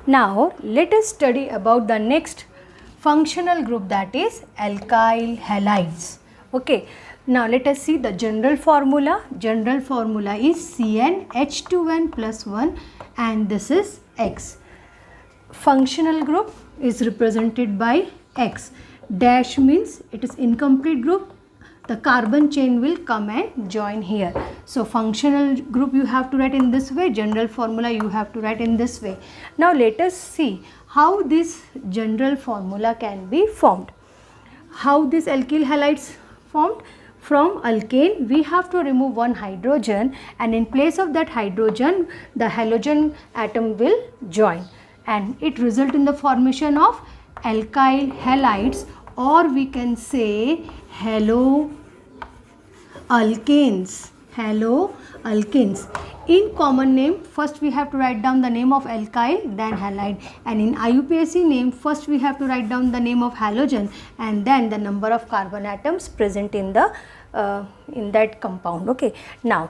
Now let us study about the next functional group, that is alkyl halides. Okay. Now let us see the general formula. General formula is CnH2n plus 1 and this is X. Functional group is represented by X. Dash means it is incomplete group. The carbon chain will come and join here. So functional group you have to write in this way, general formula you have to write in this way. Now let us see how this general formula can be formed. How this alkyl halides formed? From alkane we have to remove one hydrogen, and in place of that hydrogen the halogen atom will join, and it result in the formation of alkyl halides, or we can say haloalkanes. Haloalkanes. In common name, first we have to write down the name of alkyl, then halide, and in IUPAC name first we have to write down the name of halogen and then the number of carbon atoms present in the in that compound. Okay. Now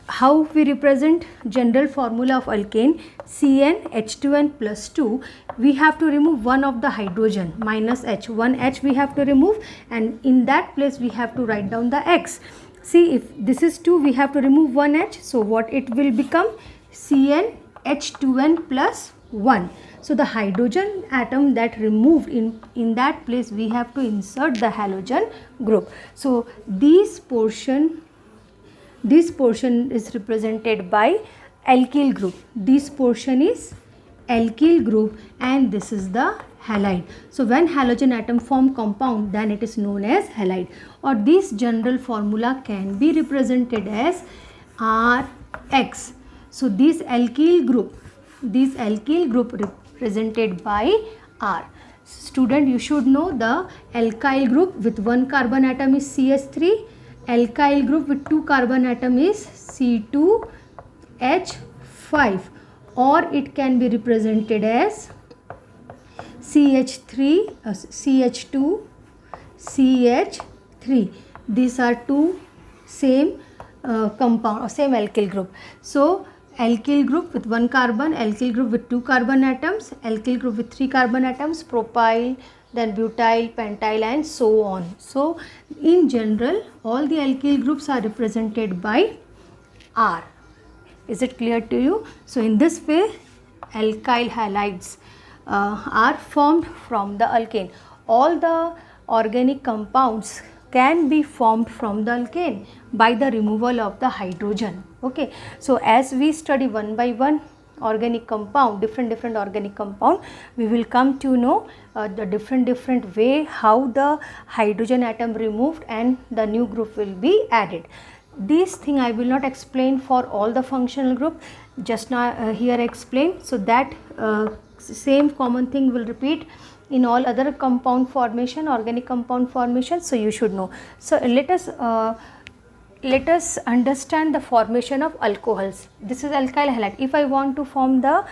how we represent general formula of alkane? CnH2n plus 2, we have to remove one of the hydrogen, minus H, one H we have to remove, and in that place we have to write down the X. See, if this is 2, we have to remove one H, so what it will become? CnH2n plus 1. So the hydrogen atom that removed, in that place we have to insert the halogen group. So this portion is represented by alkyl group. This portion is alkyl group and this is the halide. So when halogen atom form compound, then it is known as halide, or this general formula can be represented as Rx. So this alkyl group represented by R. Student, you should know the alkyl group with one carbon atom is CH3, alkyl group with two carbon atom is C2H5, or it can be represented as CH3, CH2, CH3. These are two same compound or same alkyl group. So alkyl group with one carbon, alkyl group with two carbon atoms, alkyl group with three carbon atoms, propyl, then butyl, pentyl and so on. So in general all the alkyl groups are represented by R. Is it clear to you? So in this way alkyl halides are formed from the alkane. All the organic compounds can be formed from the alkane by the removal of the hydrogen. Okay. So as we study one by one organic compound, different organic compound, we will come to know the different way how the hydrogen atom removed and the new group will be added. This thing I will not explain for all the functional group, just now here I explain, so that same common thing will repeat in all other compound formation, organic compound formation, so you should know. So let us understand the formation of alcohols. This is alkyl halide. If I want to form the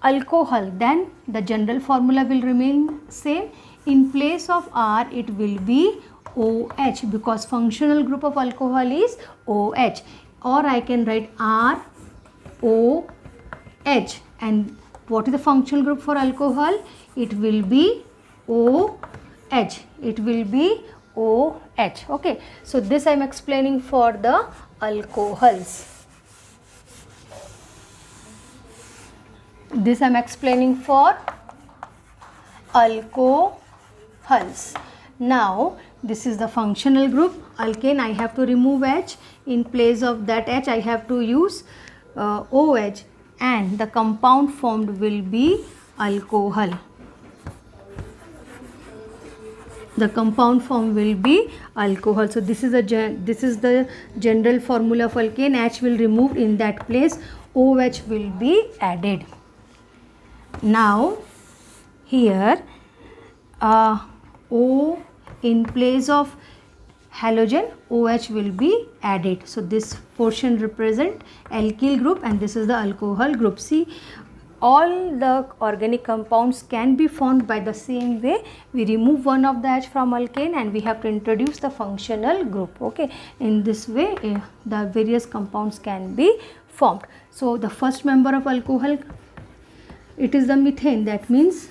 alcohol, then the general formula will remain same. In place of R it will be OH, because functional group of alcohol is OH, or I can write ROH. And what is the functional group for alcohol? It will be OH. It will be OH. Okay. So this I am explaining for the alcohols. This I am explaining for alcohols. Now this is the functional group alkane. I have to remove H. In place of that H I have to use OH, and the compound formed will be alcohol. The compound form will be alcohol. So this is the general formula of alkane. H will removed, in that place OH will be added. Now here O, in place of halogen OH will be added. So this portion represent alkyl group and this is the alcohol group. See, all the organic compounds can be formed by the same way. We remove one of the H from alkane and we have to introduce the functional group. Okay, in this way the various compounds can be formed. So the first member of alcohol it is the methane. That means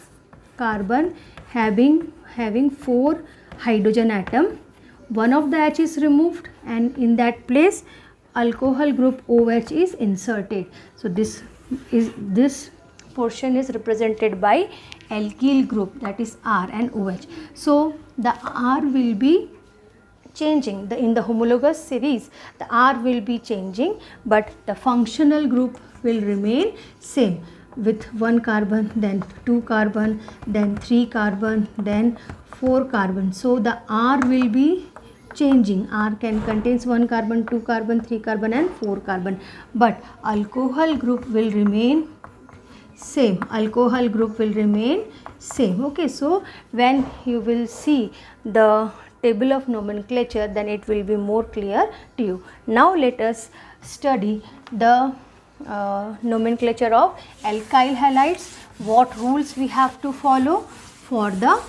carbon having 4 hydrogen atom. One of the H is removed and in that place alcohol group OH is inserted. So this portion is represented by alkyl group, that is R and OH. So the R will be changing in the homologous series. The R will be changing, but the functional group will remain same, with 1 carbon, then 2 carbon, then 3 carbon, then 4 carbon. So the R will be changing. R can contains 1 carbon, 2 carbon, 3 carbon and 4 carbon, but alcohol group will remain same. Alcohol group will remain same. Okay, so when you will see the table of nomenclature, then it will be more clear to you. Now let us study the nomenclature of alkyl halides. What rules we have to follow for the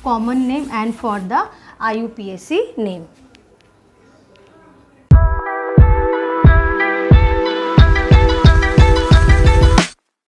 common name and for the IUPAC name.